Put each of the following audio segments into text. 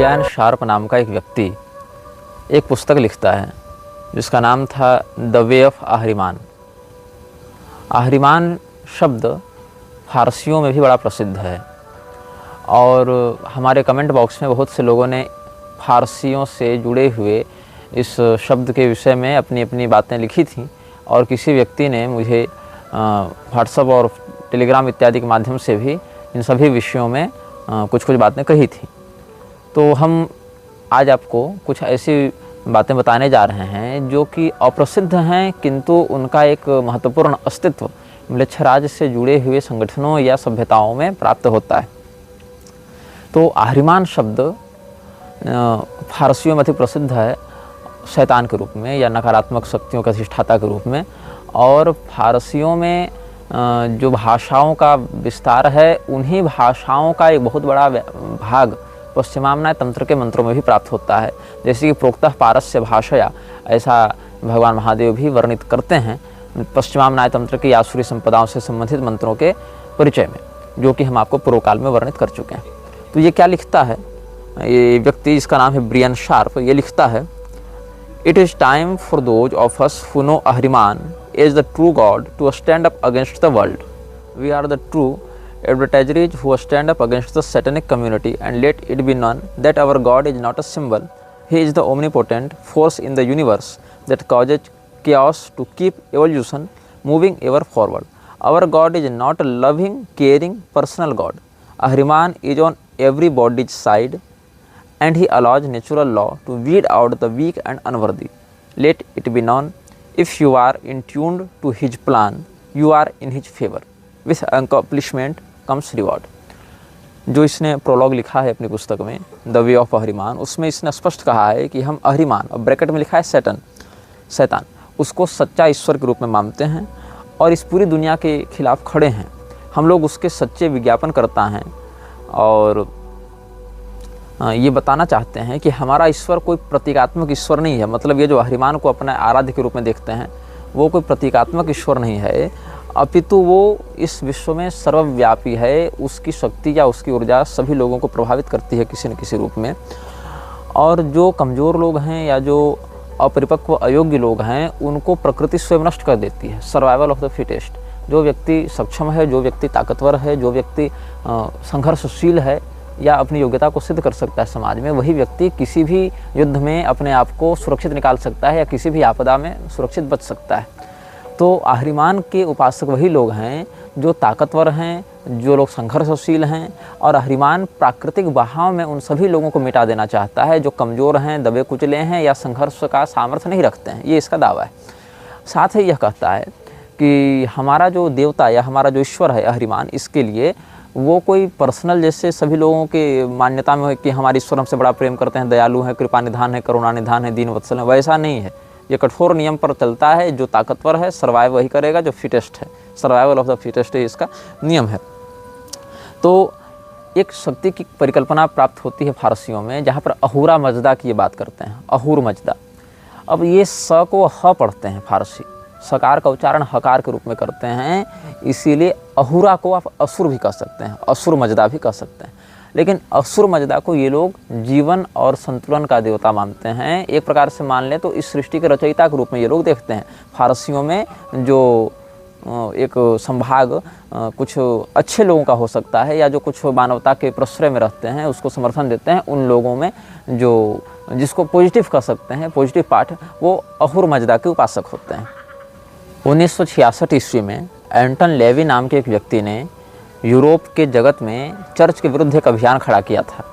Brian sharp नाम का एक व्यक्ति एक पुस्तक लिखता है जिसका नाम था द वे ऑफ आहरिमान। आहरिमान शब्द फारसियों में भी बड़ा प्रसिद्ध है और हमारे कमेंट बॉक्स में बहुत से लोगों ने फारसियों से जुड़े हुए इस शब्द के विषय में अपनी अपनी बातें लिखी थीं और किसी व्यक्ति ने मुझे व्हाट्सएप और टेलीग्राम इत्यादि के माध्यम से भी इन सभी विषयों में कुछ बातें कही थी। तो हम आज आपको कुछ ऐसी बातें बताने जा रहे हैं जो कि अप्रसिद्ध हैं, किंतु उनका एक महत्वपूर्ण अस्तित्व म्लेच्छराज से जुड़े हुए संगठनों या सभ्यताओं में प्राप्त होता है। तो आहरिमान शब्द फारसियों में अति प्रसिद्ध है शैतान के रूप में या नकारात्मक शक्तियों के अधिष्ठाता के रूप में, और फारसियों में जो भाषाओं का विस्तार है उन्हीं भाषाओं का एक बहुत बड़ा भाग पश्चिमाम्नाय तंत्र के मंत्रों में भी प्राप्त होता है। जैसे कि प्रोक्तः पारस्य भाषया, ऐसा भगवान महादेव भी वर्णित करते हैं पश्चिमाम्नाय तंत्र की आसुरी संपदाओं से संबंधित मंत्रों के परिचय में, जो कि हम आपको पूर्व काल में वर्णित कर चुके हैं। तो ये क्या लिखता है ये व्यक्ति, जिसका नाम है ब्रियन शार्प, ये लिखता है, it is time for those of us who know Ahriman is the true God to stand up against the world. We are the true adversaries who stand up against the satanic community, and let it be known that our God is not a symbol. He is the omnipotent force in the universe that causes chaos to keep evolution moving ever forward. Our God is not a loving, caring, personal God. Ahriman is on everybody's side, and he allows natural law to weed out the weak and unworthy. Let it be known, if you are in tuned to his plan, you are in his favor. With accomplishment comes reward. जो इसने prologue लिखा है अपनी पुस्तक में the way of आहरिमान, उसमें इसने स्पष्ट कहा है कि हम आहरिमान, और ब्रैकेट में लिखा है शैतान, उसको सच्चा ईश्वर के रूप में मानते हैं और इस पूरी दुनिया के खिलाफ खड़े हैं। हम लोग उसके सच्चे विज्ञापन करता हैं और ये बताना चाहते हैं कि हमारा ईश्वर कोई प्रतीकात्मक ईश्वर नहीं है। मतलब ये जो आहरिमान को अपने आराध्य के रूप में देखते हैं वो कोई प्रतीकात्मक ईश्वर नहीं है, अपितु वो इस विश्व में सर्वव्यापी है। उसकी शक्ति या उसकी ऊर्जा सभी लोगों को प्रभावित करती है किसी न किसी रूप में, और जो कमज़ोर लोग हैं या जो अपरिपक्व अयोग्य लोग हैं उनको प्रकृति स्वयं नष्ट कर देती है। Survival of the fittest. जो व्यक्ति सक्षम है, जो व्यक्ति ताकतवर है, जो व्यक्ति संघर्षशील है या अपनी योग्यता को सिद्ध कर सकता है समाज में, वही व्यक्ति किसी भी युद्ध में अपने आप को सुरक्षित निकाल सकता है या किसी भी आपदा में सुरक्षित बच सकता है। तो आहरिमान के उपासक वही लोग हैं जो ताकतवर हैं, जो लोग संघर्षशील हैं, और आहरिमान प्राकृतिक बहाव में उन सभी लोगों को मिटा देना चाहता है जो कमज़ोर हैं, दबे कुचले हैं या संघर्ष का सामर्थ्य नहीं रखते हैं। ये इसका दावा है। साथ ही यह कहता है कि हमारा जो देवता या हमारा जो ईश्वर है आहरिमान, इसके लिए वो कोई पर्सनल जैसे सभी लोगों के मान्यता में है कि हमारे ईश्वर हमसे बड़ा प्रेम करते हैं, दयालु हैं, कृपा निधान है, करुणा निधान है, दीन वत्सल है, वैसा नहीं है। ये कठोर नियम पर चलता है। जो ताकतवर है सर्वाइव वही करेगा, जो फिटेस्ट है, सर्वाइवल ऑफ द फिटेस्ट है, इसका नियम है। तो एक शक्ति की परिकल्पना प्राप्त होती है फारसियों में, जहाँ पर अहूरा मजदा की ये बात करते हैं, अहूर मजदा। अब ये स को ह पढ़ते हैं फारसी, सकार का उच्चारण हकार के रूप में करते हैं, इसीलिए अहूरा को आप असुर भी कह सकते हैं, असुर मजदा भी कह सकते हैं। लेकिन असुर मजदा को ये लोग जीवन और संतुलन का देवता मानते हैं। एक प्रकार से मान लें तो इस सृष्टि के रचयिता के रूप में ये लोग देखते हैं। फारसियों में जो एक संभाग कुछ अच्छे लोगों का हो सकता है या जो कुछ मानवता के प्रश्रय में रहते हैं, उसको समर्थन देते हैं, उन लोगों में जो जिसको पॉजिटिव कह सकते हैं, पॉजिटिव पार्ट, वो अहूर मजदा के उपासक होते हैं। 1966 ईस्वी में एंटन लेवी नाम के एक व्यक्ति ने यूरोप के जगत में चर्च के विरुद्ध एक अभियान खड़ा किया था।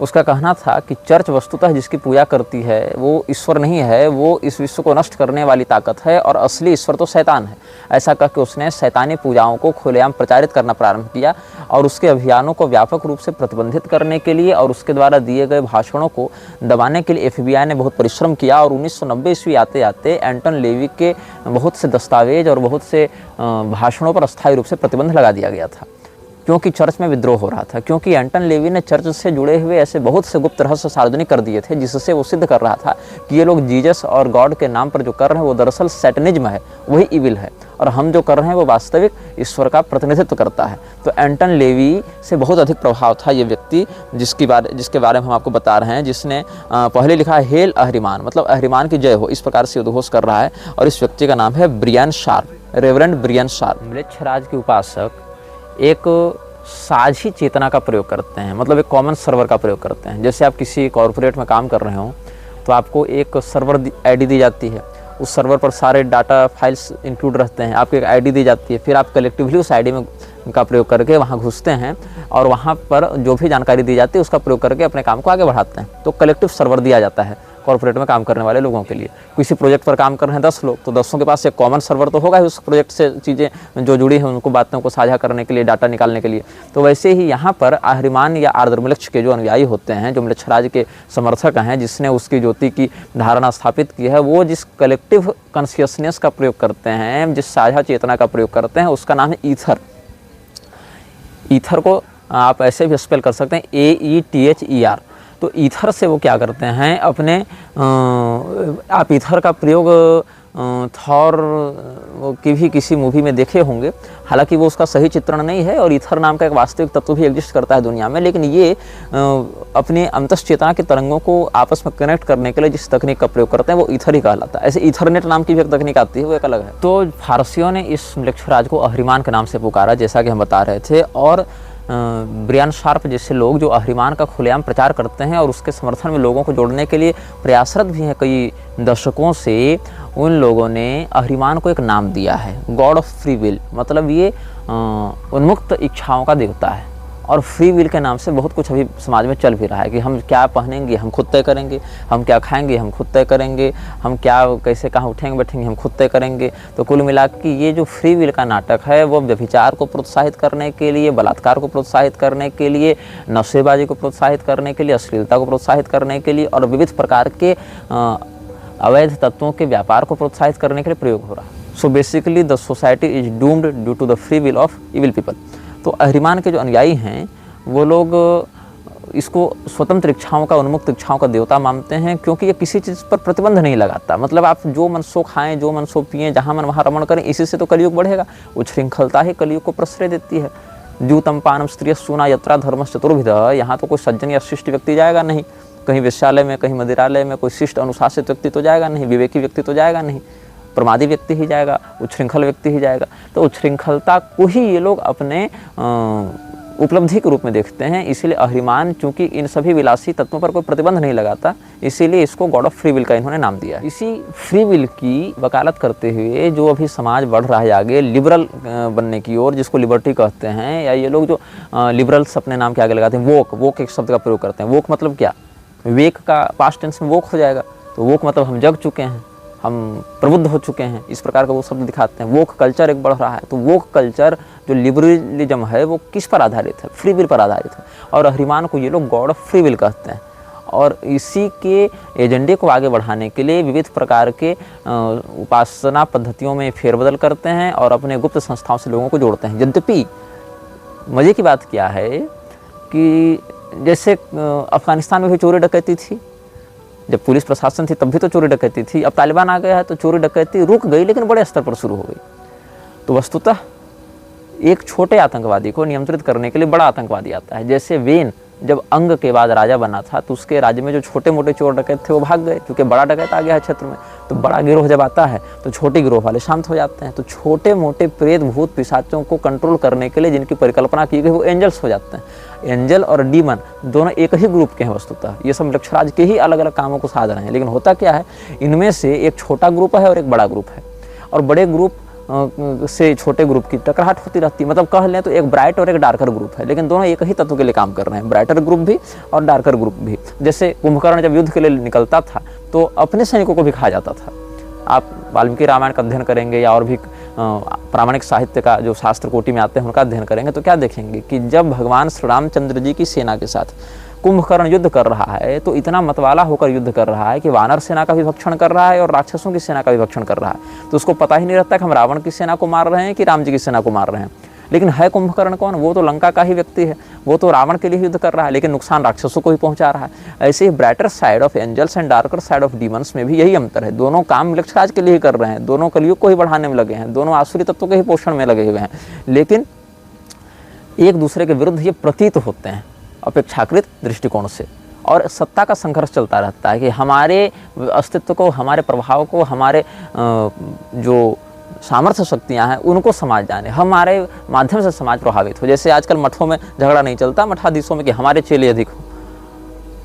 उसका कहना था कि चर्च वस्तुतः जिसकी पूजा करती है वो ईश्वर नहीं है, वो इस विश्व को नष्ट करने वाली ताकत है और असली ईश्वर तो शैतान है। ऐसा कह के उसने शैतानी पूजाओं को खुलेआम प्रचारित करना प्रारंभ किया और उसके अभियानों को व्यापक रूप से प्रतिबंधित करने के लिए और उसके द्वारा दिए गए भाषणों को दबाने के लिए FBI ने बहुत परिश्रम किया। और 1990 ईस्वी आते आते एंटन लेवी के बहुत से दस्तावेज और बहुत से भाषणों पर अस्थायी रूप से प्रतिबंध लगा दिया गया था। क्योंकि चर्च में विद्रोह हो रहा था, क्योंकि एंटन लेवी ने चर्च से जुड़े हुए ऐसे बहुत से गुप्त रहस्य सार्वजनिक कर दिए थे, जिससे वो सिद्ध कर रहा था कि ये लोग जीसस और गॉड के नाम पर जो कर रहे हैं वो दरअसल सैटनिज्म है, वही इविल है, और हम जो कर रहे हैं वो वास्तविक ईश्वर का प्रतिनिधित्व करता है। तो एंटन लेवी से बहुत अधिक प्रभाव था ये व्यक्ति, जिसके बारे में हम आपको बता रहे हैं, जिसने पहले लिखा है हेल अहरिमान, मतलब अहरिमान की जय हो, इस प्रकार से उद्घोष कर रहा है। और इस व्यक्ति का नाम है Brian Sharp, reverend Brian Sharp. म्लेच्छराज के उपासक एक साझी चेतना का प्रयोग करते हैं, मतलब एक कॉमन सर्वर का प्रयोग करते हैं। जैसे आप किसी कॉर्पोरेट में काम कर रहे हो तो आपको एक सर्वर आईडी दी जाती है, उस सर्वर पर सारे डाटा फाइल्स इंक्लूड रहते हैं, आपको एक आईडी दी जाती है, फिर आप कलेक्टिवली उस आईडी में का प्रयोग करके वहाँ घुसते हैं और वहाँ पर जो भी जानकारी दी जाती है उसका प्रयोग करके अपने काम को आगे बढ़ाते हैं। तो कलेक्टिव सर्वर दिया जाता है कॉर्पोरेट में काम करने वाले लोगों के लिए। किसी प्रोजेक्ट पर काम कर रहे हैं 10 लोग, तो 10 के पास एक कॉमन सर्वर तो होगा ही उस प्रोजेक्ट से चीज़ें जो जुड़ी हैं उनको बातों को साझा करने के लिए, डाटा निकालने के लिए। तो वैसे ही यहाँ पर अहरिमान या आर्द्रमलेच्छ के जो अनुयायी होते हैं, जो म्लेच्छराज के समर्थक हैं, जिसने उसकी ज्योति की धारणा स्थापित की है, वो जिस कलेक्टिव कॉन्शियसनेस का प्रयोग करते हैं, जिस साझा चेतना का प्रयोग करते हैं, उसका नाम है ईथर। ईथर को आप ऐसे भी स्पेल कर सकते हैं AETHER। तो ईथर से वो क्या करते हैं, अपने आप ईथर का प्रयोग थॉर की भी किसी मूवी में देखे होंगे, हालांकि वो उसका सही चित्रण नहीं है और ईथर नाम का एक वास्तविक तत्व भी एग्जिस्ट करता है दुनिया में, लेकिन ये अपने अंतश्चेतना के तरंगों को आपस में कनेक्ट करने के लिए जिस तकनीक का प्रयोग करते हैं वो ईथर ही कहलाता है। ऐसे ईथरनेट नाम की भी एक तकनीक आती है, वो एक अलग है। तो फारसियों ने इस म्लेच्छराज को अहरिमान के नाम से पुकारा, जैसा कि हम बता रहे थे। और ब्रियन शार्प जैसे लोग जो अहरिमान का खुलेआम प्रचार करते हैं और उसके समर्थन में लोगों को जोड़ने के लिए प्रयासरत भी हैं कई दशकों से, उन लोगों ने अहरिमान को एक नाम दिया है, गॉड ऑफ फ्री विल। मतलब ये उन्मुक्त इच्छाओं का देवता है। और फ्री विल के नाम से बहुत कुछ अभी समाज में चल भी रहा है कि हम क्या पहनेंगे हम खुद तय करेंगे, हम क्या खाएंगे हम खुद तय करेंगे, हम क्या कैसे कहाँ उठेंगे बैठेंगे हम खुद तय करेंगे। तो कुल मिला के ये जो फ्री विल का नाटक है वो व्यभिचार को प्रोत्साहित करने के लिए, बलात्कार को प्रोत्साहित करने के लिए, नशेबाजी को प्रोत्साहित करने के लिए, अश्लीलता को प्रोत्साहित करने के लिए और विविध प्रकार के अवैध तत्वों के व्यापार को प्रोत्साहित करने के लिए प्रयोग हो रहा है। So basically the society is doomed due to the free will of evil people. तो अहरिमान के जो अनुयायी हैं वो लोग इसको स्वतंत्र इच्छाओं का, उन्मुक्त इच्छाओं का देवता मानते हैं, क्योंकि ये किसी चीज़ पर प्रतिबंध नहीं लगाता। मतलब आप जो मन सो खाएं, जो मन सो पिएं, जहाँ मन वहाँ रमण करें, इसी से तो कलयुग बढ़ेगा। उच्छृंखलता ही कलयुग को प्रश्रय देती है। द्यूतम पानम स्त्रिय सूना यत्रा धर्मश्च चतुर्विध। यहाँ तो कोई सज्जन या शिष्ट व्यक्ति जाएगा नहीं, कहीं वेश्यालय में, कहीं मदिरालय में कोई शिष्ट अनुशासित व्यक्ति तो जाएगा नहीं, विवेकी व्यक्ति तो जाएगा नहीं, प्रमादी व्यक्ति ही जाएगा, उच्छृंखल व्यक्ति ही जाएगा। तो उच्छृंखलता को ही ये लोग अपने उपलब्धि के रूप में देखते हैं। इसीलिए अहरिमान चूंकि इन सभी विलासी तत्वों पर कोई प्रतिबंध नहीं लगाता, इसीलिए इसको गॉड ऑफ फ्री विल का इन्होंने नाम दिया। इसी फ्री विल की वकालत करते हुए जो अभी समाज बढ़ रहा है आगे लिबरल बनने की ओर, जिसको लिबर्टी कहते हैं, या ये लोग जो लिबरल्स अपने नाम के आगे लगाते हैं, वोक एक शब्द का प्रयोग करते हैं। वोक मतलब क्या, वेक का पास्ट टेंस में वोक हो जाएगा, तो वोक मतलब हम जग चुके हैं, हम प्रबुद्ध हो चुके हैं, इस प्रकार का वो शब्द दिखाते हैं। वोक कल्चर एक बढ़ रहा है। तो वोक कल्चर जो लिबरलिज्म है वो किस पर आधारित है, फ्री विल पर आधारित है। और अहरिमान को ये लोग गॉड ऑफ फ्री विल कहते हैं। और इसी के एजेंडे को आगे बढ़ाने के लिए विविध प्रकार के उपासना पद्धतियों में फेरबदल करते हैं और अपने गुप्त संस्थाओं से लोगों को जोड़ते हैं। यद्यपि मज़े की बात क्या है कि जैसे अफगानिस्तान में भी चोरी डकैती थी, जब पुलिस प्रशासन थी तब भी तो चोरी डकैती थी। अब तालिबान आ गया है तो चोरी डकैती रुक गई, लेकिन बड़े स्तर पर शुरू हो गई। तो वस्तुतः एक छोटे आतंकवादी को नियंत्रित करने के लिए बड़ा आतंकवादी आता है। जैसे वेन जब अंग के बाद राजा बना था तो उसके राज्य में जो छोटे मोटे चोर डकैत थे वो भाग गए, क्योंकि बड़ा डकैत आ गया है क्षेत्र में। तो बड़ा गिरोह जब आता है तो छोटे गिरोह वाले शांत हो जाते हैं। तो छोटे मोटे प्रेत भूत पिशाचों को कंट्रोल करने के लिए जिनकी परिकल्पना की गई वो एंजल्स हो जाते हैं। एंजल और डीमन दोनों एक ही ग्रुप के हैं वस्तुतः। ये सब म्लेच्छराज के ही अलग अलग कामों को साध रहे हैं। लेकिन होता क्या है, इनमें से एक छोटा ग्रुप है और एक बड़ा ग्रुप है, और बड़े ग्रुप से छोटे ग्रुप की टकराहट होती रहती है। मतलब कह लें तो एक ब्राइट और एक डार्कर ग्रुप है, लेकिन दोनों एक ही तत्व के लिए काम कर रहे हैं, ब्राइटर ग्रुप भी और डार्कर ग्रुप भी। जैसे कुंभकर्ण जब युद्ध के लिए निकलता था तो अपने सैनिकों को भी खा जाता था। आप वाल्मीकि रामायण का अध्ययन करेंगे या और भी प्रामाणिक साहित्य का जो शास्त्र कोटि में आते हैं उनका अध्ययन करेंगे तो क्या देखेंगे कि जब भगवान श्री रामचंद्र जी की सेना के साथ कुंभकर्ण युद्ध कर रहा है तो इतना मतवाला होकर युद्ध कर रहा है कि वानर सेना का भी भक्षण कर रहा है और राक्षसों की सेना का भी भक्षण कर रहा है। तो उसको पता ही नहीं रहता कि हम रावण की सेना को मार रहे हैं कि राम जी की सेना को मार रहे हैं। लेकिन है कुंभकर्ण कौन? वो तो लंका का ही व्यक्ति है, वो तो रावण के लिए युद्ध कर रहा है, लेकिन नुकसान राक्षसों को ही पहुंचा रहा है। ऐसे ही brighter side of angels and darker side of demons में भी यही अंतर है। दोनों काम मृक्षराज के लिए ही कर रहे हैं, दोनों कलयुग को ही बढ़ाने में लगे हैं, दोनों आसुरी तत्वों के ही पोषण में लगे हुए हैं, लेकिन एक दूसरे के विरुद्ध ये प्रतीत होते हैं अपेक्षाकृत दृष्टिकोण से। और सत्ता का संघर्ष चलता रहता है कि हमारे अस्तित्व को, हमारे प्रभाव को, हमारे जो सामर्थ्य शक्तियां हैं उनको समाज जाने, हमारे माध्यम से समाज प्रभावित हो। जैसे आजकल मठों में झगड़ा नहीं चलता मठाधीशों में कि हमारे चेले अधिक हो,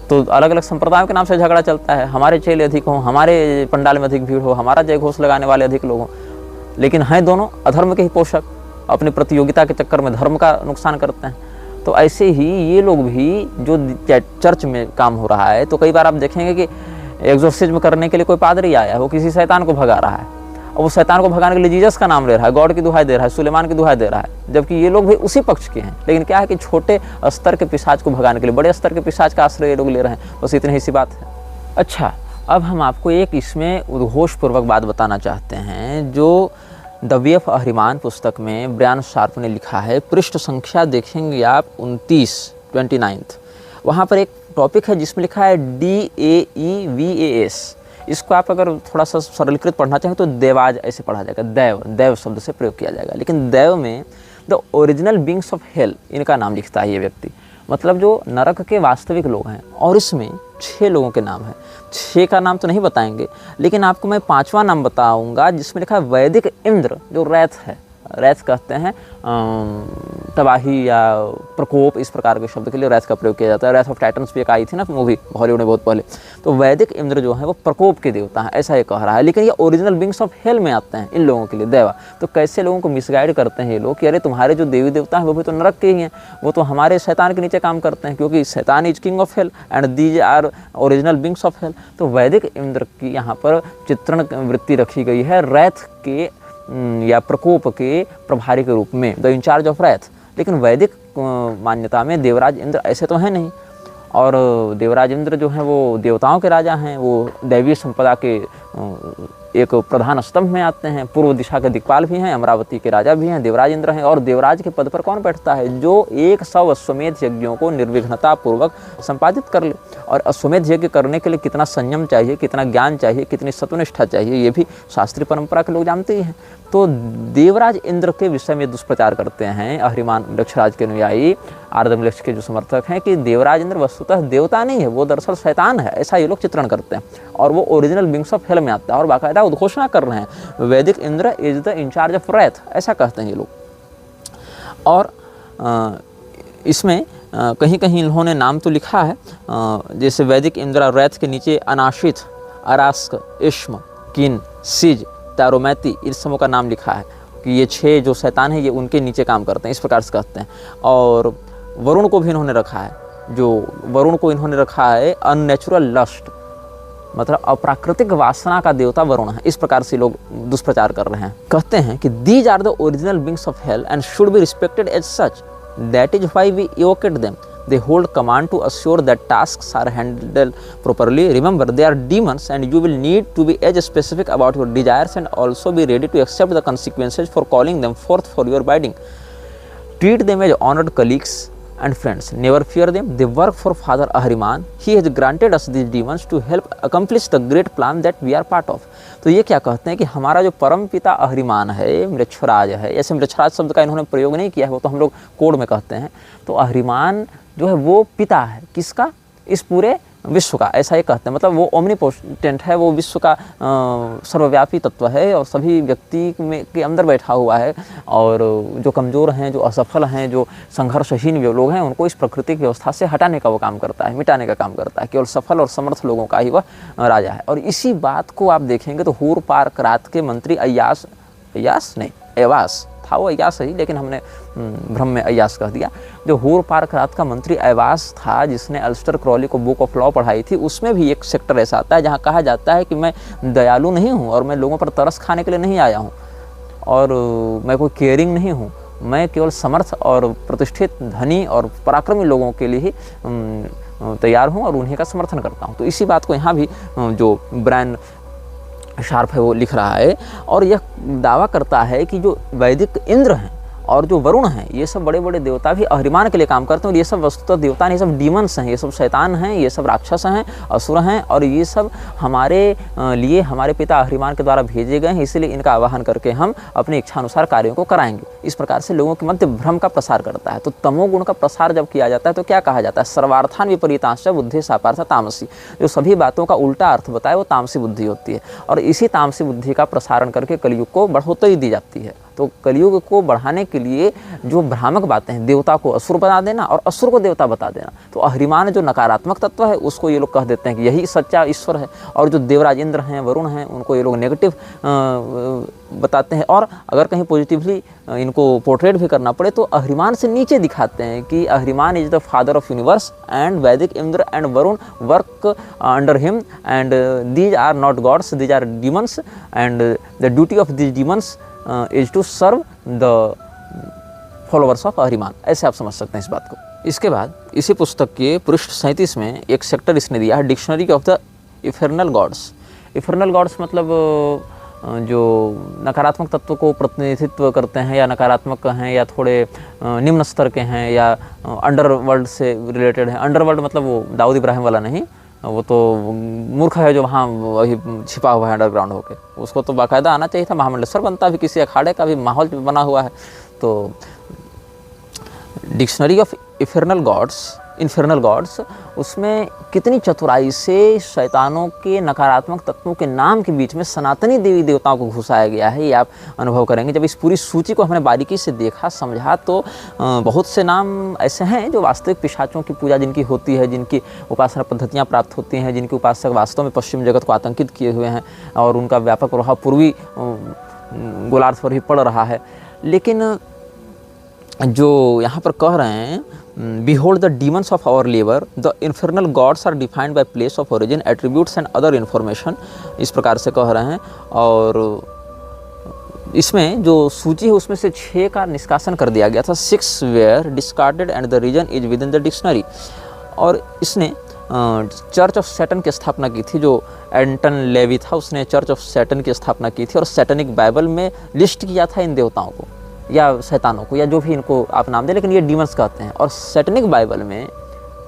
तो अलग अलग संप्रदायों के नाम से झगड़ा चलता है, हमारे चेले अधिक हों, हमारे पंडाल में अधिक भीड़ हो, हमारा जय घोष लगाने वाले अधिक लोग हों, लेकिन हैं दोनों अधर्म के ही पोषक, अपनी प्रतियोगिता के चक्कर में धर्म का नुकसान करते हैं। तो ऐसे ही ये लोग भी, जो चर्च में काम हो रहा है, तो कई बार आप देखेंगे कि एक्सोर्सिज्म करने के लिए कोई पादरी आया है, वो किसी शैतान को भगा रहा है, और वो शैतान को भगाने के लिए जीसस का नाम ले रहा है, गॉड की दुहाई दे रहा है, सुलेमान की दुहाई दे रहा है, जबकि ये लोग भी उसी पक्ष के हैं। लेकिन क्या है कि छोटे स्तर के पिशाच को भगाने के लिए बड़े स्तर के पिशाच का आश्रय ये लोग ले रहे हैं, बस इतनी ही सी बात है। अच्छा, अब हम आपको एक इसमें उद्घोषपूर्वक बात बताना चाहते हैं, जो द वे ऑफ अहरिमान पुस्तक में ब्रायन शार्प ने लिखा है। पृष्ठ संख्या देखेंगे आप 29 वहाँ पर एक टॉपिक है जिसमें लिखा है DAEVAS। इसको आप अगर थोड़ा सा सरलीकृत पढ़ना चाहें तो देवाज ऐसे पढ़ा जाएगा, दैव, दैव शब्द से प्रयोग किया जाएगा। लेकिन दैव में the original beings of hello, इनका नाम लिखता है ये व्यक्ति, मतलब जो नरक के वास्तविक लोग हैं। और इसमें 6 लोगों के नाम हैं। 6 का नाम तो नहीं बताएंगे, लेकिन आपको मैं 5वां नाम बताऊंगा जिसमें लिखा है वैदिक इंद्र, जो रैथ है। रैथ कहते हैं तबाही या प्रकोप, इस प्रकार के शब्द के लिए रैथ का प्रयोग किया जाता है। रैथ ऑफ टाइटन्स भी एक आई थी ना मूवी हॉलीवुड में बहुत पहले, तो वैदिक इंद्र जो है वो प्रकोप के देवता हैं, ऐसा ये कह रहा है। लेकिन ये ओरिजिनल बींग्स ऑफ हेल में आते हैं इन लोगों के लिए, देवा। तो कैसे लोगों को मिसगाइड करते हैं ये लोग कि अरे तुम्हारे जो देवी देवता हैं वो भी तो नरक के ही हैं, वो तो हमारे शैतान के नीचे काम करते हैं, क्योंकि शैतान is king of hell and these are original beings of hell. तो वैदिक इंद्र की यहाँ पर चित्रण वृत्ति रखी गई है रैथ के या प्रकोप के प्रभारी के रूप में, द इंचार्ज ऑफ रैथ। लेकिन वैदिक मान्यता में देवराज इंद्र ऐसे तो हैं नहीं, और देवराज इंद्र जो हैं वो देवताओं के राजा हैं, वो दैवीय संपदा के एक प्रधान स्तंभ में आते हैं, पूर्व दिशा के दिक्पाल भी हैं, अमरावती के राजा भी हैं, देवराज इंद्र हैं। और देवराज के पद पर कौन बैठता है? जो 100 अश्वमेध यज्ञों को निर्विघ्नता पूर्वक संपादित कर ले। और अश्वमेध यज्ञ करने के लिए कितना संयम चाहिए, कितना ज्ञान चाहिए, कितनी सत्वनिष्ठा चाहिए, ये भी शास्त्रीय परंपरा के लोग जानते ही हैं। तो देवराज इंद्र के विषय में दुष्प्रचार करते हैं अहरिमान वृक्षराज के अनुयायी, आर्दमलेक्ष के जो समर्थक हैं, कि देवराज इंद्र वस्तुतः देवता नहीं है, वो दरअसल शैतान है, ऐसा ये लोग चित्रण करते हैं। और वो ओरिजिनल बींग्स ऑफ हेल में आता है, और बाकायदा उद्घोषणा कर रहे हैं Vedic Indra is the in charge of wrath, ऐसा कहते हैं ये लोग। और इसमें कहीं कहीं इन्होंने नाम तो लिखा है, जैसे वैदिक इंद्र और रैथ के नीचे अनाशित, अरास्क, इश्म, किन, सिज, तारोमैती, इन समूह का नाम लिखा है कि ये 6 जो शैतान हैं ये उनके नीचे काम करते हैं, इस प्रकार से कहते हैं। और वरुण को भी इन्होंने रखा है, जो वरुण को इन्होंने रखा है अननेचुरल लस्ट, मतलब अप्राकृतिक वासना का देवता वरुण है, इस प्रकार से लोग दुष्प्रचार कर रहे हैं। कहते हैं कि these are the original beings of hell and should be respected as such, that is why we इवोकेट them. They hold command to assure that tasks are handled properly. Remember, they are demons and you will need to be as specific about your desires and also be ready to accept the consequences for calling them forth for your bidding. Treat them as honored colleagues and friends. Never fear them. They work for Father Ahriman. He has granted us these demons to help accomplish the great plan that we are part of. तो ये क्या कहते हैं कि हमारा जो परम पिता अहरिमान है, मृक्षराज है, ऐसे मृक्षराज शब्द का इन्होंने प्रयोग नहीं किया है, वो तो हम लोग कोड में कहते हैं। तो अहरिमान जो है वो पिता है किसका? इस पूरे विश्व का, ऐसा ये कहते हैं। मतलब वो ओमनीपोटेंट है, वो विश्व का सर्वव्यापी तत्व है और सभी व्यक्ति में के अंदर बैठा हुआ है। और जो कमज़ोर हैं, जो असफल हैं, जो संघर्षहीन लोग हैं, उनको इस प्राकृतिक व्यवस्था से हटाने का वो काम करता है, मिटाने का काम करता है। केवल सफल और समर्थ लोगों का ही वह राजा है। और इसी बात को आप देखेंगे तो हूर पार्क रात के मंत्री एवास था, वो अय्यास ही, लेकिन हमने भ्रम में अय्यास कह दिया। जो हूर पार्क रात का मंत्री एवास था, जिसने अल्स्टर क्रॉली को बुक ऑफ लॉ पढ़ाई थी, उसमें भी एक सेक्टर ऐसा आता है जहाँ कहा जाता है कि मैं दयालु नहीं हूँ और मैं लोगों पर तरस खाने के लिए नहीं आया हूँ और मैं कोई केयरिंग नहीं हूँ, मैं केवल समर्थ और प्रतिष्ठित, धनी और पराक्रमी लोगों के लिए ही तैयार हूँ और उन्हीं का समर्थन करता हूँ। तो इसी बात को यहाँ भी जो ब्रायन शार्प है वो लिख रहा है और यह दावा करता है कि जो वैदिक इंद्र हैं और जो वरुण हैं ये सब बड़े बड़े देवता भी अहिरिमान के लिए काम करते हैं। और ये सब वस्तुतः देवता नहीं, ये सब डीमंस हैं, ये सब शैतान हैं, ये सब राक्षस हैं, असुर हैं, और ये सब हमारे लिए हमारे पिता अहिरिमान के द्वारा भेजे गए हैं, इसलिए इनका आवाहन करके हम अपनी इच्छानुसार कार्यों को कराएंगे। इस प्रकार से लोगों के मध्य भ्रम का प्रसार करता है। तो तमोगुण का प्रसार जब किया जाता है तो क्या कहा जाता है? सर्वार्थान विपरीतांश बुद्धि सापार्थ तामसी। जो सभी बातों का उल्टा अर्थ बताए वो तामसी बुद्धि होती है, और इसी तामसी बुद्धि का प्रसारण करके कलयुग को बढ़ोतरी दी जाती है। तो कलयुग को बढ़ाने के लिए जो भ्रामक बातें हैं, देवता को असुर बना देना और असुर को देवता बता देना, तो अहिरिमान जो नकारात्मक तत्व है उसको ये लोग कह देते हैं कि यही सच्चा ईश्वर है, और जो देवराज इंद्र हैं, वरुण हैं, उनको ये लोग नेगेटिव बताते हैं। और अगर कहीं पॉजिटिवली इनको पोर्ट्रेट भी करना पड़े तो अहिरिमान से नीचे दिखाते हैं कि Ahriman is the father of universe and Vedic Indra and Varuna work under him and these are not gods, these are demons and the duty of these demons is to serve the followers of Ahriman. ऐसे आप समझ सकते हैं इस बात को। इसके बाद इसी पुस्तक के पृष्ठ 37 में एक सेक्टर इसने दिया है, dictionary of the infernal gods. Infernal gods मतलब जो नकारात्मक तत्व को प्रतिनिधित्व करते हैं, या नकारात्मक हैं, या थोड़े निम्न स्तर के हैं, या अंडरवर्ल्ड से रिलेटेड है। अंडरवर्ल्ड मतलब वो दाऊद इब्राहिम वाला नहीं, वो तो मूर्ख है जो वहाँ वही छिपा हुआ है अंडरग्राउंड होके। उसको तो बाकायदा आना चाहिए था, महामंडलेश्वर बनता भी, किसी अखाड़े का भी माहौल बना हुआ है। तो डिक्शनरी ऑफ इन्फर्नल गॉड्स, उसमें कितनी चतुराई से शैतानों के नकारात्मक तत्वों के नाम के बीच में सनातनी देवी देवताओं को घुसाया गया है, ये आप अनुभव करेंगे। जब इस पूरी सूची को हमने बारीकी से देखा, समझा, तो बहुत से नाम ऐसे हैं जो वास्तविक पिशाचों की पूजा जिनकी होती है, जिनकी उपासना पद्धतियाँ प्राप्त होती हैं, जिनके उपासक वास्तव में पश्चिम जगत को आतंकित किए हुए हैं, और उनका व्यापक प्रभाव पूर्वी गोलार्ध पर भी पड़ रहा है। लेकिन जो यहाँ पर कह रहे हैं, Behold the demons of our labor, the infernal gods are defined by place of origin, attributes and other information, इस प्रकार से कह रहे हैं। और इसमें जो सूची है उसमें से 6 का निष्कासन कर दिया गया था। 6 were discarded and the region is within the dictionary। और इसने चर्च ऑफ सैटन की स्थापना की थी, जो एंटन लेवी था उसने चर्च ऑफ सैटन की स्थापना की थी, और सैटनिक बाइबल में लिस्ट किया था इन देवताओं को या शैतानों को, या जो भी इनको आप नाम दें, लेकिन ये डीमंस कहते हैं। और सैटनिक बाइबल में,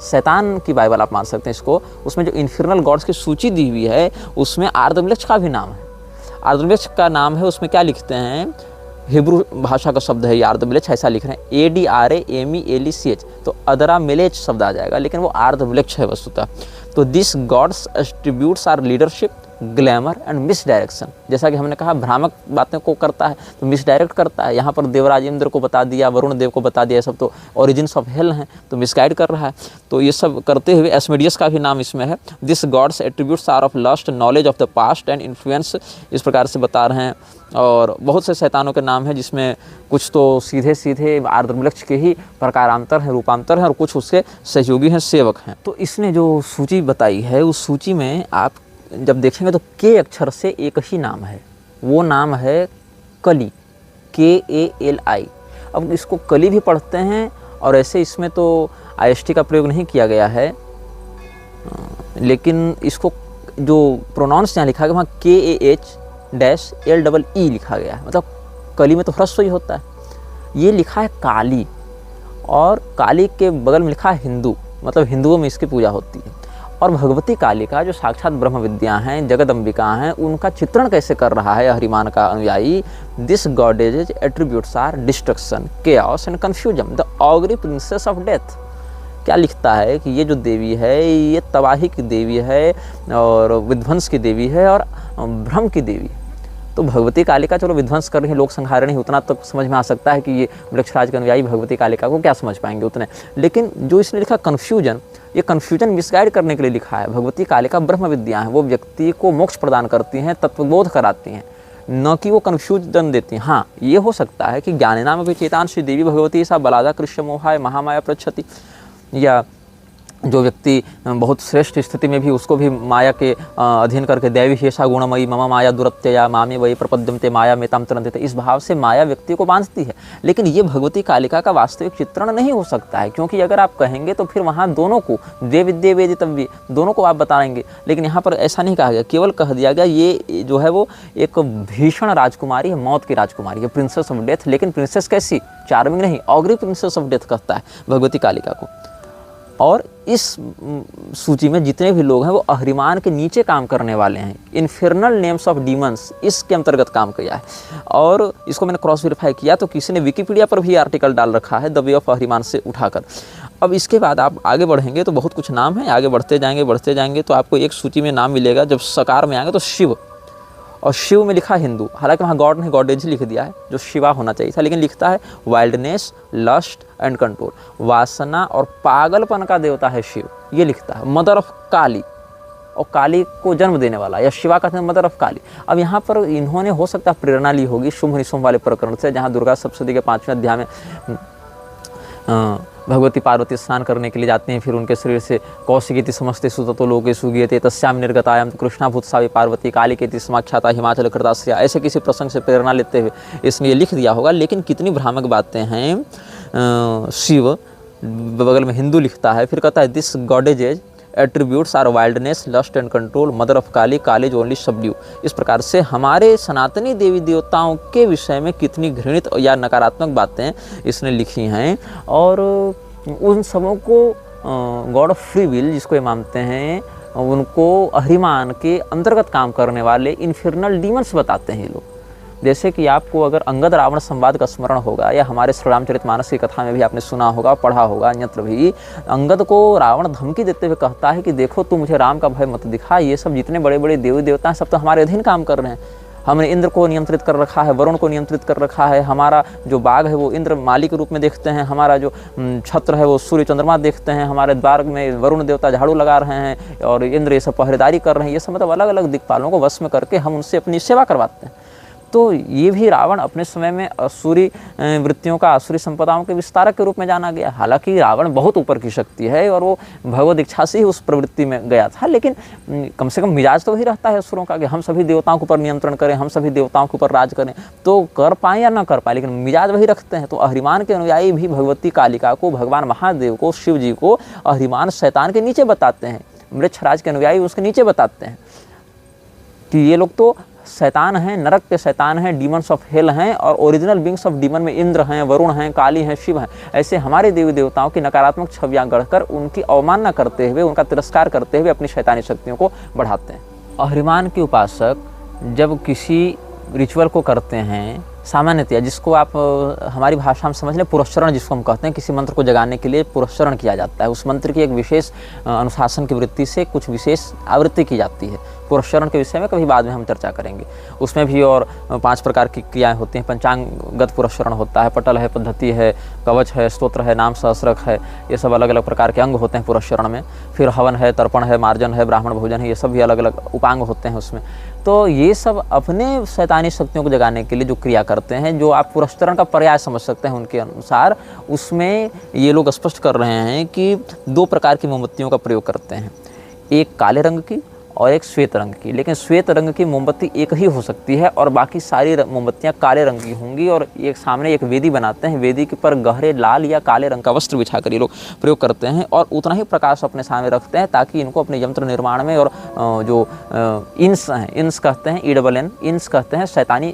शैतान की बाइबल आप मान सकते हैं इसको, उसमें जो इन्फर्नल गॉड्स की सूची दी हुई है उसमें आर्दमलेक्ष का भी नाम है। आर्दमलेक्ष का नाम है, उसमें क्या लिखते हैं, हिब्रू भाषा का शब्द है ये आर्दमलेक्ष, ऐसा लिख रहे हैं ADRAMELECH, तो अदरा मेलेच शब्द आ जाएगा, लेकिन वो आर्दमलेक्ष है वस्तुतः। तो this god's attributes are leadership, glamour and misdirection. जैसा कि हमने कहा भ्रामक बातें को करता है तो मिस डायरेक्ट करता है। यहाँ पर देवराज इंद्र को बता दिया, वरुण देव को बता दिया, सब तो ओरिजिन्स ऑफ हेल हैं, तो मिसगाइड कर रहा है। तो ये सब करते हुए एस्मेडियस का भी नाम इसमें है। This god's attributes are of lust, knowledge of the past and influence, इस प्रकार से बता रहे हैं। और बहुत से शैतानों के नाम हैं जिसमें कुछ तो सीधे सीधे आर्द्रमलक्ष के ही प्रकारांतर हैं, रूपांतर हैं, और कुछ उसके सहयोगी हैं, सेवक हैं। तो इसने जो सूची बताई है उस सूची में आप जब देखेंगे तो के अक्षर से एक ही नाम है, वो नाम है कली, KALI। अब इसको कली भी पढ़ते हैं, और ऐसे इसमें तो IST का प्रयोग नहीं किया गया है, लेकिन इसको जो प्रोनाउंस यहाँ लिखा गया वहाँ KAH-LEE लिखा गया है, मतलब कली में तो ह्रस्व ही होता है। ये लिखा है काली, और काली के बगल में लिखा है हिंदू, मतलब हिंदुओं में इसकी पूजा होती है। और भगवती कालिका जो साक्षात ब्रह्म विद्या हैं, जगदम्बिका हैं, उनका चित्रण कैसे कर रहा है अहिरिमान का अनुयायी। This goddess attributes are destruction, chaos and confusion, the augury princess of death. क्या लिखता है कि ये जो देवी है ये तबाही की देवी है, और विध्वंस की देवी है, और भ्रम की देवी। तो भगवती कालिका चलो विध्वंस कर रही है, लोक संहारणी, उतना तो समझ में आ सकता है कि ये वृक्षराज के अनुयायी भगवती कालिका को क्या समझ पाएंगे उतने। लेकिन जो इसने लिखा कन्फ्यूजन, ये कन्फ्यूजन मिसगाइड करने के लिए लिखा है। भगवती कालिका ब्रह्म विद्या है, वो व्यक्ति को मोक्ष प्रदान करती हैं, तत्वबोध कराती हैं, न कि वो कन्फ्यूजन देती हैं। हाँ, ये हो सकता है कि ज्ञानिनाम विचेतान श्री देवी भगवती सा बलादा कृष्ण मोहाय महामाया प्रच्छति, या जो व्यक्ति बहुत श्रेष्ठ स्थिति में भी उसको भी माया के अधीन करके दैवी हेषा गुणमयी मम माया दुरत्यया मामे वही प्रपद्यमते माया में ताम तरंते, इस भाव से माया व्यक्ति को बांधती है। लेकिन ये भगवती कालिका का वास्तविक चित्रण नहीं हो सकता है, क्योंकि अगर आप कहेंगे तो फिर वहाँ दोनों को द्वे विद्ये वेदितव्ये दोनों को आप बताएंगे। लेकिन यहाँ पर ऐसा नहीं कहा गया, केवल कह दिया गया ये जो है वो एक भीषण राजकुमारी है, मौत की राजकुमारी है, प्रिंसेस ऑफ डेथ। लेकिन प्रिंसेस कैसी? चार्मिंग नहीं, ऑगरी प्रिंसेस ऑफ डेथ कहता है भगवती कालिका को। और इस सूची में जितने भी लोग हैं वो अहरिमान के नीचे काम करने वाले हैं, इन्फर्नल नेम्स ऑफ डीमंस इसके अंतर्गत काम किया है। और इसको मैंने क्रॉस वेरीफाई किया तो किसी ने विकिपीडिया पर भी आर्टिकल डाल रखा है द वे ऑफ अहरिमान से उठाकर। अब इसके बाद आप आगे बढ़ेंगे तो बहुत कुछ नाम है, आगे बढ़ते जाएंगे तो आपको एक सूची में नाम मिलेगा। जब सकार में आएंगे तो शिव, और शिव में लिखा हिंदू, हालांकि वहाँ गॉड नहीं गॉडेज लिख दिया है जो शिवा होना चाहिए था, लेकिन लिखता है वाइल्डनेस, लस्ट एंड कंट्रोल, वासना और पागलपन का देवता है शिव, ये लिखता है। मदर ऑफ काली, और काली को जन्म देने वाला, या शिवा कहते हैं मदर ऑफ काली। अब यहाँ पर इन्होंने हो सकता है प्रेरणा ली होगी शुंभ निशुंभ वाले प्रकरण से, जहाँ दुर्गा सप्तशती के 5वें अध्याय में भगवती पार्वती स्नान करने के लिए जाते हैं, फिर उनके शरीर से कौशिकीति समस्ते सुततो लोके सुगीयते तस्याम निर्गतायाम तो कृष्णाभूत सावी पार्वती कालिकेति समाख्याता हिमाचल कृताश्रया, ऐसे किसी प्रसंग से प्रेरणा लेते हुए इसने ये लिख दिया होगा। लेकिन कितनी भ्रामक बातें हैं। शिव बगल में हिंदू लिखता है, फिर कहता है this goddesses attributes are wildness, lust and control, mother of Kali, कालेज ओनली सबड्यू। इस प्रकार से हमारे सनातनी देवी देवताओं के विषय में कितनी घृणित या नकारात्मक बातें इसने लिखी हैं। और उन सबों को गॉड ऑफ फ्री विल जिसको ये मानते हैं, उनको अहरिमान के अंतर्गत काम करने वाले इन्फर्नल डीमंस बताते हैं ये लोग। जैसे कि आपको अगर अंगद रावण संवाद का स्मरण होगा, या हमारे श्री रामचरितमानस की कथा में भी आपने सुना होगा, पढ़ा होगा अन्यत्र भी, अंगद को रावण धमकी देते हुए कहता है कि देखो तू मुझे राम का भय मत दिखा, ये सब जितने बड़े बड़े देवी देवता हैं सब तो हमारे अधीन काम कर रहे हैं। हमने इंद्र को नियंत्रित कर रखा है, वरुण को नियंत्रित कर रखा है, हमारा जो बाग है वो इंद्र माली के रूप में देखते हैं, हमारा जो छत्र है वो सूर्य चंद्रमा देखते हैं, हमारे द्वार में वरुण देवता झाड़ू लगा रहे हैं और इंद्र ये सब पहरेदारी कर रहे हैं। ये सब मतलब अलग अलग दिक्पालों को वश में करके हम उनसे अपनी सेवा करवाते हैं। तो ये भी रावण अपने समय में असुरी वृत्तियों का, असुरी संपदाओं के विस्तारक के रूप में जाना गया। हालांकि रावण बहुत ऊपर की शक्ति है और वो भगवत इच्छा से ही उस प्रवृत्ति में गया था, लेकिन कम से कम मिजाज तो वही रहता है असुरों का कि हम सभी देवताओं के ऊपर नियंत्रण करें, हम सभी देवताओं के ऊपर राज करें। तो कर पाएँ या ना कर पाएँ, लेकिन मिजाज वही रखते हैं। तो अहरिमान के अनुयायी भी भगवती कालिका को, भगवान महादेव को, शिव जी को अहरिमान शैतान के नीचे बताते हैं, मृच्छराज के अनुयायी उसके नीचे बताते हैं कि ये लोग तो शैतान हैं, नरक के शैतान हैं, डीमंस ऑफ हेल हैं, और ओरिजिनल बींग्स ऑफ डीमन में इंद्र हैं, वरुण हैं, काली हैं, शिव हैं। ऐसे हमारे देवी देवताओं की नकारात्मक छवियां गढ़कर उनकी अवमानना करते हुए, उनका तिरस्कार करते हुए अपनी शैतानी शक्तियों को बढ़ाते हैं। अहरिमान के उपासक जब किसी रिचुअल को करते हैं, सामान्यतया जिसको आप हमारी भाषा में समझ लें पुरस्चरण जिसको हम कहते हैं, किसी मंत्र को जगाने के लिए पुरस्चरण किया जाता है। उस मंत्र की एक विशेष अनुशासन की वृत्ति से कुछ विशेष आवृत्ति की जाती है। पुरस्चरण के विषय में कभी बाद में हम चर्चा करेंगे। उसमें भी और 5 प्रकार की क्रियाएं होती हैं। पंचांगगत पुरस्चरण होता है, पटल है, पद्धति है, कवच है, स्तोत्र है, नाम सहस्रक है, ये सब अलग अलग प्रकार के अंग होते हैं पुरस्चरण में। फिर हवन है, तर्पण है, मार्जन है, ब्राह्मण भोजन है, ये सब भी अलग अलग उपांग होते हैं उसमें। तो ये सब अपने शैतानी शक्तियों को जगाने के लिए जो क्रिया करते हैं, जो आप पुरस्चरण का पर्याय समझ सकते हैं उनके अनुसार, उसमें ये लोग स्पष्ट कर रहे हैं कि 2 प्रकार की मोमबत्तियों का प्रयोग करते हैं, एक काले रंग की और एक श्वेत रंग की। लेकिन श्वेत रंग की मोमबत्ती एक ही हो सकती है और बाकी सारी मोमबत्तियाँ काले रंग की होंगी। और एक सामने एक वेदी बनाते हैं, वेदी के पर गहरे लाल या काले रंग का वस्त्र बिछाकर ये लोग प्रयोग करते हैं और उतना ही प्रकाश अपने सामने रखते हैं ताकि इनको अपने यंत्र निर्माण में, और जो इंस हैं, इंस कहते हैं, ENN, इंस कहते हैं शैतानी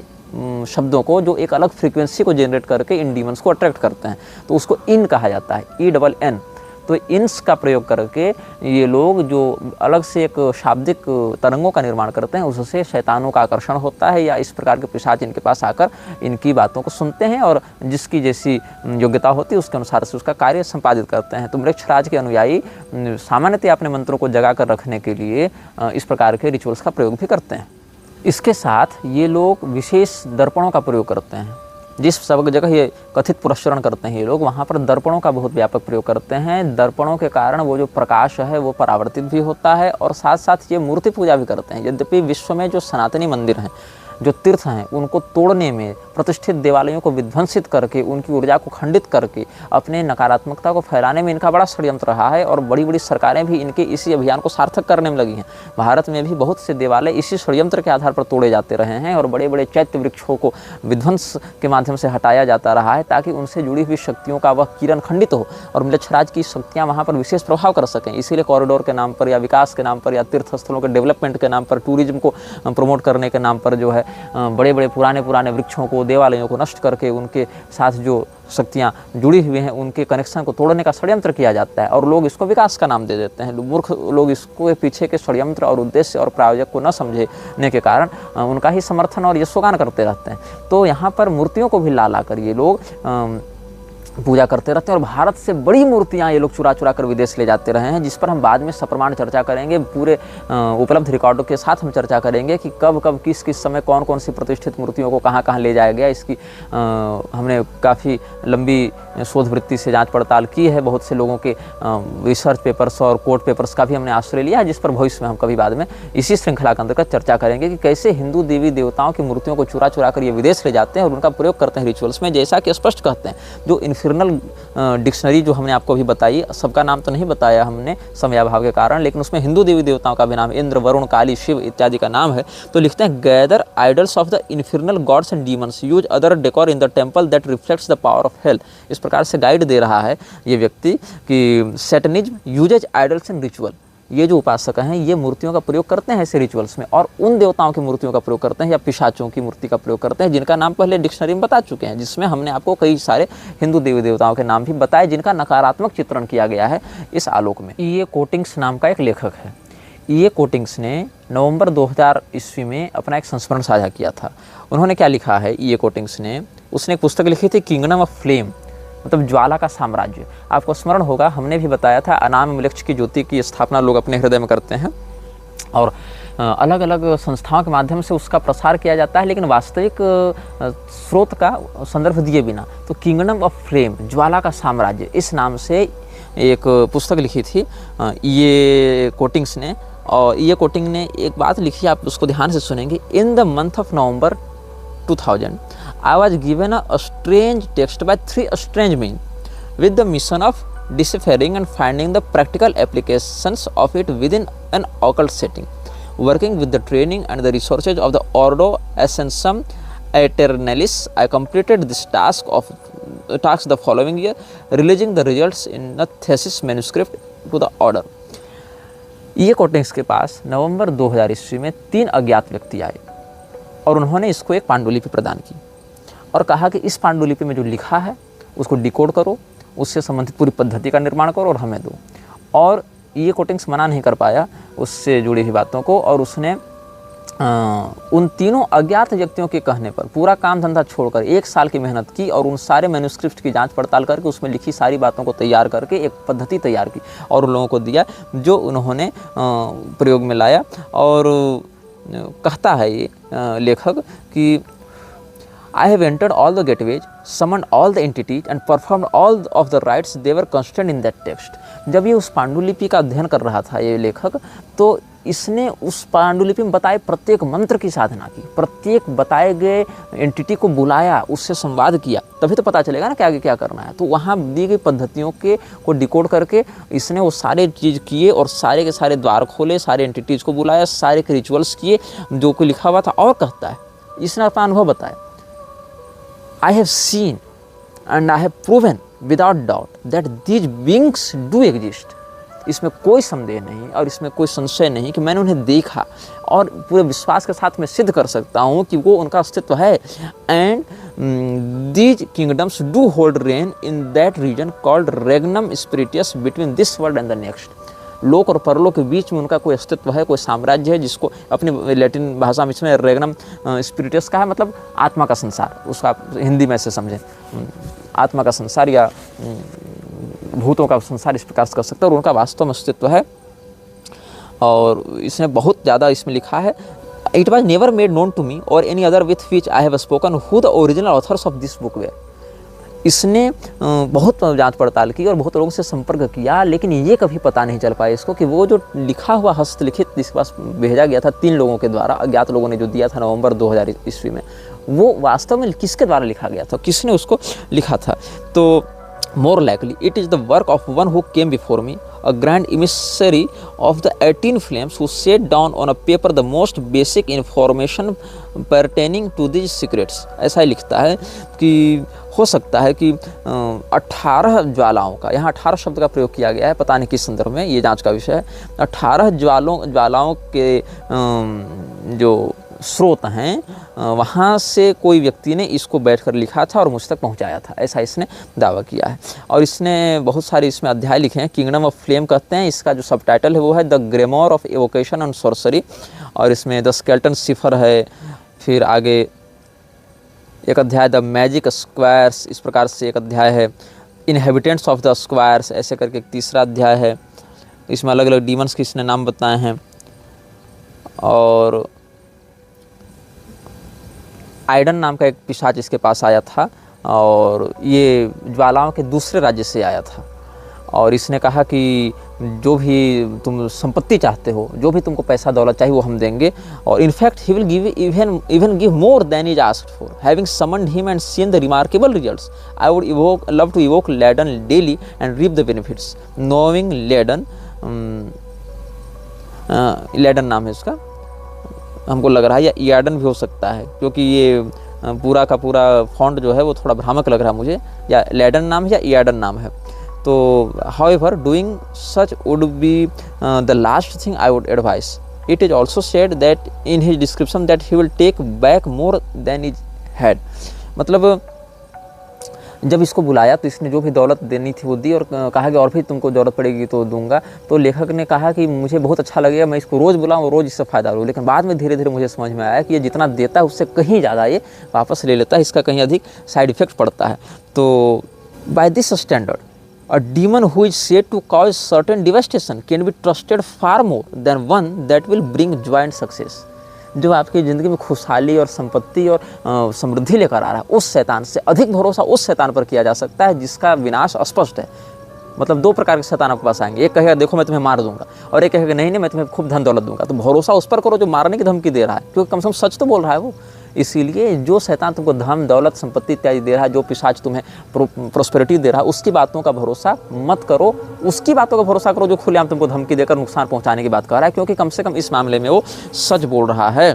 शब्दों को जो एक अलग फ्रीक्वेंसी को जनरेट करके इन डीमंस को अट्रैक्ट करते हैं, तो उसको इन कहा जाता है, ENN। तो इंस का प्रयोग करके ये लोग जो अलग से एक शाब्दिक तरंगों का निर्माण करते हैं, उससे शैतानों का आकर्षण होता है, या इस प्रकार के पिशाच इनके पास आकर इनकी बातों को सुनते हैं और जिसकी जैसी योग्यता होती है उसके अनुसार से उसका कार्य संपादित करते हैं। तो मृक्षराज के अनुयायी सामान्यतः अपने मंत्रों को जगा कर रखने के लिए इस प्रकार के रिचुअल्स का प्रयोग भी करते हैं। इसके साथ ये लोग विशेष दर्पणों का प्रयोग करते हैं। जिस सब जगह ये कथित पुरस्चरण करते हैं ये लोग, वहाँ पर दर्पणों का बहुत व्यापक प्रयोग करते हैं। दर्पणों के कारण वो जो प्रकाश है वो परावर्तित भी होता है और साथ साथ ये मूर्ति पूजा भी करते हैं। यद्यपि विश्व में जो सनातनी मंदिर हैं, जो तीर्थ हैं उनको तोड़ने में, प्रतिष्ठित देवालयों को विध्वंसित करके, उनकी ऊर्जा को खंडित करके अपने नकारात्मकता को फैलाने में इनका बड़ा षड्यंत्र रहा है। और बड़ी बड़ी सरकारें भी इनके इसी अभियान को सार्थक करने में लगी हैं। भारत में भी बहुत से देवालय इसी षड्यंत्र के आधार पर तोड़े जाते रहे हैं और बड़े बड़े चैत्य वृक्षों को विध्वंस के माध्यम से हटाया जाता रहा है, ताकि उनसे जुड़ी हुई शक्तियों का वह किरण खंडित हो और म्लेच्छराज की शक्तियाँ वहाँ पर विशेष प्रभाव कर सकें। इसीलिए कॉरिडोर के नाम पर या विकास के नाम पर या तीर्थ स्थलों के डेवलपमेंट के नाम पर, टूरिज्म को प्रमोट करने के नाम पर जो है बड़े बड़े पुराने वृक्षों को, देवालयों को नष्ट करके उनके साथ जो शक्तियाँ जुड़ी हुई हैं उनके कनेक्शन को तोड़ने का षड्यंत्र किया जाता है। और लोग इसको विकास का नाम दे देते हैं। मूर्ख लोग इसको पीछे के षड्यंत्र और उद्देश्य और प्रायोजक को न समझने के कारण उनका ही समर्थन और यशोगान करते रहते हैं। तो यहाँ पर मूर्तियों को भी ला ला कर ये लोग पूजा करते रहते हैं और भारत से बड़ी मूर्तियाँ ये लोग चुरा चुरा कर विदेश ले जाते रहे हैं, जिस पर हम बाद में सप्रमाण चर्चा करेंगे। पूरे उपलब्ध रिकॉर्डों के साथ हम चर्चा करेंगे कि कब कब किस किस समय कौन कौन सी प्रतिष्ठित मूर्तियों को कहाँ कहाँ ले जाया गया। इसकी हमने काफ़ी लंबी शोध वृत्ति से जांच पड़ताल की है। बहुत से लोगों के रिसर्च पेपर्स और कोर्ट पेपर्स का भी हमने आश्रय लिया है, जिस पर भविष्य में हम कभी बाद में इसी श्रृंखला के अंतर्गत चर्चा करेंगे कि कैसे हिंदू देवी देवताओं की मूर्तियों को चुरा चुरा कर ये विदेश ले जाते हैं और उनका प्रयोग करते हैं रिचुअल्स में। जैसा कि स्पष्ट कहते हैं, जो इन्फिर्नल डिक्शनरी जो हमने आपको अभी बताई, सबका नाम तो नहीं बताया हमने समयाभाव के कारण, लेकिन उसमें हिंदू देवी देवताओं का भी नाम, इंद्र, वरुण, काली, शिव इत्यादि का नाम है। तो लिखते हैं, gather idols of the infernal gods and demons, use other decor in the temple that reflects the power of hell. इस प्रकार से गाइड दे रहा है ये व्यक्ति कि सैटनिज्म यूजेज आइडल्स इन रिचुअल। ये जो उपासक हैं ये मूर्तियों का प्रयोग करते हैं ऐसे रिचुअल्स में, और उन देवताओं की मूर्तियों का प्रयोग करते हैं या पिशाचों की मूर्ति का प्रयोग करते हैं, जिनका नाम पहले डिक्शनरी में बता चुके हैं, जिसमें हमने आपको कई सारे हिंदू देवी देवताओं के नाम भी बताए जिनका नकारात्मक चित्रण किया गया है इस आलोक में। ये कोटिंग्स नाम का एक लेखक है। ये कोटिंग्स ने नवंबर 2000 ईस्वी में अपना एक संस्मरण साझा किया था। उन्होंने क्या लिखा है, ये कोटिंग्स ने, उसने एक पुस्तक लिखी थी किंगडम ऑफ फ्लेम, मतलब ज्वाला का साम्राज्य। आपको स्मरण होगा, हमने भी बताया था अनाम मिलक्ष की ज्योति की स्थापना लोग अपने हृदय में करते हैं और अलग अलग संस्थाओं के माध्यम से उसका प्रसार किया जाता है, लेकिन वास्तविक स्रोत का संदर्भ दिए बिना। तो किंगडम ऑफ फ्लेम, ज्वाला का साम्राज्य, इस नाम से एक पुस्तक लिखी थी ये कोटिंग्स ने। और ये कोटिंग ने एक बात लिखी, आप उसको ध्यान से सुनेंगे। In the month of November 2000 I was given a strange text by 3 strange men with the mission of deciphering and finding the practical applications of it within an occult setting. Working with the training and the resources of the Ordo Ascension Aeternalis, I completed this task the following year, releasing the results in a thesis manuscript to the order. ये coatings के पास नवंबर 2000 ईस्वी में 3 अज्ञात व्यक्ति आए और उन्होंने इसको एक पांडुलिपि प्रदान की और कहा कि इस पांडुलिपि में जो लिखा है उसको डिकोड करो, उससे संबंधित पूरी पद्धति का निर्माण करो और हमें दो। और ये कोटिंग्स मना नहीं कर पाया उससे जुड़ी हुई बातों को, और उसने उन तीनों अज्ञात व्यक्तियों के कहने पर पूरा काम धंधा छोड़कर 1 साल की मेहनत की और उन सारे मैन्युस्क्रिप्ट की जांच पड़ताल करके उसमें लिखी सारी बातों को तैयार करके एक पद्धति तैयार की और उन लोगों को दिया, जो उन्होंने प्रयोग में लाया। और कहता है ये लेखक कि I have entered all the gateways, summoned all the entities and performed all of the rites they were contained in that text. जब ये उस पांडुलिपि का अध्ययन कर रहा था ये लेखक, तो इसने उस पांडुलिपि में बताए प्रत्येक मंत्र की साधना की, प्रत्येक बताए गए एंटिटी को बुलाया, उससे संवाद किया, तभी तो पता चलेगा ना कि आगे क्या करना है। तो वहाँ दी गई पद्धतियों को डिकोड करके इसने वो सारे चीज़ किए और सारे के सारे द्वार खोले, सारे एंटिटीज़ को बुलाया, सारे के रिचुअल्स किए जो कोई लिखा हुआ था। और कहता है, इसने अपना अनुभव बताया, I have seen and I have proven without doubt that these beings do exist. इसमें कोई संदेह नहीं और इसमें कोई संशय नहीं कि मैंने उन्हें देखा और पूरे विश्वास के साथ मैं सिद्ध कर सकता हूँ कि वो उनका अस्तित्व है। And these kingdoms do hold reign in that region called regnum spiritus between this world and the next. लोक और परलोक के बीच में उनका कोई अस्तित्व है, कोई साम्राज्य है, जिसको अपनी लैटिन भाषा में इसमें रेगनम स्पिरिटस का है, मतलब आत्मा का संसार, उसका हिंदी में से समझें, आत्मा का संसार या भूतों का संसार इस प्रकार से कर सकते हैं, और उनका वास्तव में अस्तित्व है। और इसने बहुत ज़्यादा इसमें लिखा है, it was never made known to me or any other with which I have spoken who the original authors of this book were. इसने बहुत जांच पड़ताल की और बहुत लोगों से संपर्क किया, लेकिन ये कभी पता नहीं चल पाया इसको कि वो जो लिखा हुआ हस्तलिखित जिसके पास भेजा गया था 3 लोगों के द्वारा, अज्ञात लोगों ने जो दिया था नवंबर 2000 ईस्वी में, वो वास्तव में किसके द्वारा लिखा गया था, किसने उसको लिखा था। तो more likely it is the work of one who came before me, a grand emissary of the 18 flames, who set down on a paper the most basic information pertaining to these secrets। ऐसा ही लिखता है कि हो सकता है कि 18 ज्वालाओं का, यहाँ 18 शब्द का प्रयोग किया गया है, पता नहीं किस संदर्भ में, ये जांच का विषय है। 18 ज्वालाओं के जो स्रोत हैं वहाँ से कोई व्यक्ति ने इसको बैठकर लिखा था और मुझ तक पहुँचाया था, ऐसा इसने दावा किया है। और इसने बहुत सारे इसमें अध्याय लिखे हैं। किंगडम ऑफ फ्लेम कहते हैं, इसका जो सब टाइटल है वो है the grimoire of evocation and sorcery, और इसमें द स्केल्टन सिफर है। फिर आगे एक अध्याय द मैजिक स्क्वायर्स, इस प्रकार से एक अध्याय है। इनहेबिटेंट्स ऑफ द स्क्वायर्स ऐसे करके एक तीसरा अध्याय है। इसमें अलग अलग डीमंस के इसने नाम बताए हैं। और आइडन नाम का एक पिशाच इसके पास आया था और ये ज्वालाओं के दूसरे राज्य से आया था, और इसने कहा कि जो भी तुम संपत्ति चाहते हो, जो भी तुमको पैसा दौलत चाहिए वो हम देंगे, और in fact he will give even give more than is asked for, having summoned him and seen the remarkable results, I would love to evoke Laden daily and reap the benefits, knowing Laden, Laden नाम है उसका, हमको लग रहा है, या यार्डन भी हो सकता है, क्योंकि ये पूरा का पूरा फॉन्ट जो है वो थोड़ा भ्रामक लग रहा है मुझे, या लेडन नाम है या यार्डन नाम है। तो however doing such would be the last thing I would advice. It is also said that in his description that he will take back more than is had. मतलब जब इसको बुलाया तो इसने जो भी दौलत देनी थी वो दी, और कहा कि और भी तुमको ज़रूरत पड़ेगी तो दूंगा। तो लेखक ने कहा कि मुझे बहुत अच्छा लगेगा, मैं इसको रोज़ बुलाऊँ और रोज़ इससे फ़ायदा लूँ। लेकिन बाद में धीरे धीरे मुझे समझ में आया कि ये जितना देता है उससे कहीं ज़्यादा ये वापस ले लेता है, इसका कहीं अधिक साइड इफ़ेक्ट पड़ता है। तो by this standard a demon who is said to cause certain devastation can be trusted far more than one that will bring joy and success. जो आपकी ज़िंदगी में खुशहाली और संपत्ति और समृद्धि लेकर आ रहा है, उस शैतान से अधिक भरोसा उस शैतान पर किया जा सकता है जिसका विनाश स्पष्ट है। मतलब 2 प्रकार के शैतान आपके पास आएंगे, एक कहेगा देखो मैं तुम्हें मार दूंगा, और एक कहेगा नहीं नहीं मैं तुम्हें खूब धन दौलत दूंगा। तो भरोसा उस पर करो जो मारने की धमकी दे रहा है, क्योंकि कम से कम सच तो बोल रहा है वो। इसीलिए जो शैतान तुमको धन दौलत संपत्ति इत्यादि दे रहा है, जो पिशाच तुम्हें प्रोस्पेरिटी दे रहा है, उसकी बातों का भरोसा मत करो। उसकी बातों का भरोसा करो जो खुलेआम तुमको धमकी देकर नुकसान पहुंचाने की बात कर रहा है, क्योंकि कम से कम इस मामले में वो सच बोल रहा है।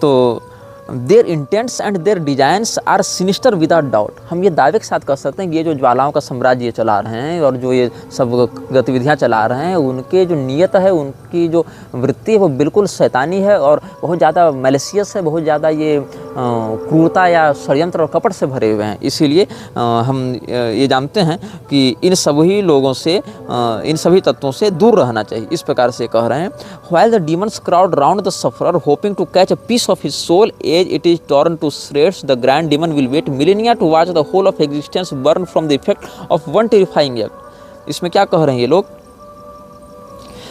तो their intents and their designs are sinister without doubt. हम ये दावे के साथ कह सकते हैं कि ये जो ज्वालाओं का साम्राज्य ये चला रहे हैं और जो ये सब गतिविधियां चला रहे हैं, उनके जो नियत है, उनकी जो वृत्ति है वो बिल्कुल शैतानी है और बहुत ज़्यादा मैलिशियस है, बहुत ज़्यादा ये क्रूरता या षड्यंत्र और कपट से भरे हुए हैं। इसीलिए हम ये जानते हैं कि इन सभी लोगों से, इन सभी तत्वों से दूर रहना चाहिए। इस प्रकार से कह रहे हैं, while the demons crowd round the sufferer hoping to catch a piece of his soul as it is torn to shreds, the grand demon will wait millennia to watch the whole of existence burn from the effect of one terrifying act. इसमें क्या कह रहे हैं ये लोग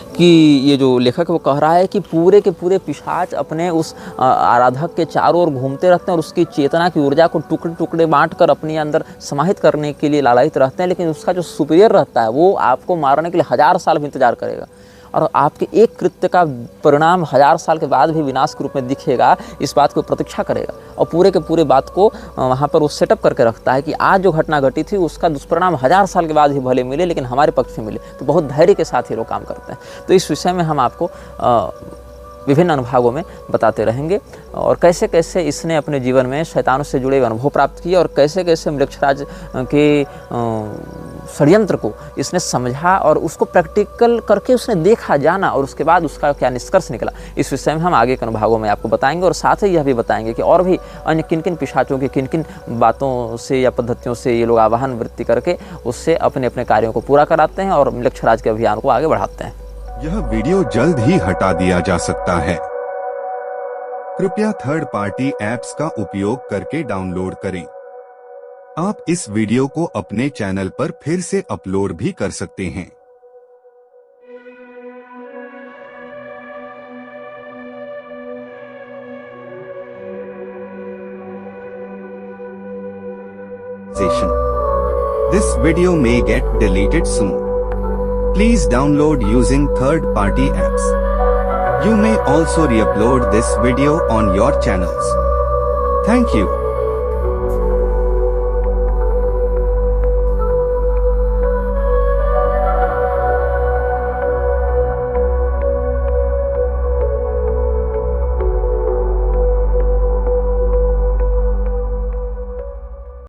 कि ये जो लेखक वो कह रहा है कि पूरे के पूरे पिशाच अपने उस आराधक के चारों ओर घूमते रहते हैं और उसकी चेतना की ऊर्जा को टुकड़े टुकड़े बांट कर अपने अंदर समाहित करने के लिए लालायित रहते हैं, लेकिन उसका जो सुपीरियर रहता है वो आपको मारने के लिए 1000 साल भी इंतजार करेगा और आपके एक कृत्य का परिणाम 1000 साल के बाद भी विनाश के रूप में दिखेगा, इस बात को प्रतीक्षा करेगा और पूरे के पूरे बात को वहाँ पर वो सेटअप करके रखता है कि आज जो घटना घटी थी उसका दुष्परिणाम 1000 साल के बाद ही भले मिले लेकिन हमारे पक्ष में मिले। तो बहुत धैर्य के साथ ये लोग काम करते हैं। तो इस विषय में हम आपको विभिन्न अनुभागों में बताते रहेंगे और कैसे कैसे इसने अपने जीवन में शैतानों से जुड़े अनुभव प्राप्त किए और कैसे कैसे मृक्षराज के षड्यंत्र को इसने समझा और उसको प्रैक्टिकल करके उसने देखा जाना और उसके बाद उसका क्या निष्कर्ष निकला। इस विषय में हम आगे के अनुभागों में आपको बताएंगे और साथ ही यह भी बताएंगे कि और भी अन्य किन किन पिशाचों की किन किन बातों से या पद्धतियों से ये लोग आवाहन वृत्ति करके उससे अपने अपने कार्यों को पूरा कराते हैं और मृक्षराज के अभियान को आगे बढ़ाते हैं। यह वीडियो जल्द ही हटा दिया जा सकता है। कृपया थर्ड पार्टी ऐप्स का उपयोग करके डाउनलोड करें। आप इस वीडियो को अपने चैनल पर फिर से अपलोड भी कर सकते हैं। monetization. This video may get deleted soon. Please download using third-party apps. You may also re-upload this video on your channels. Thank you.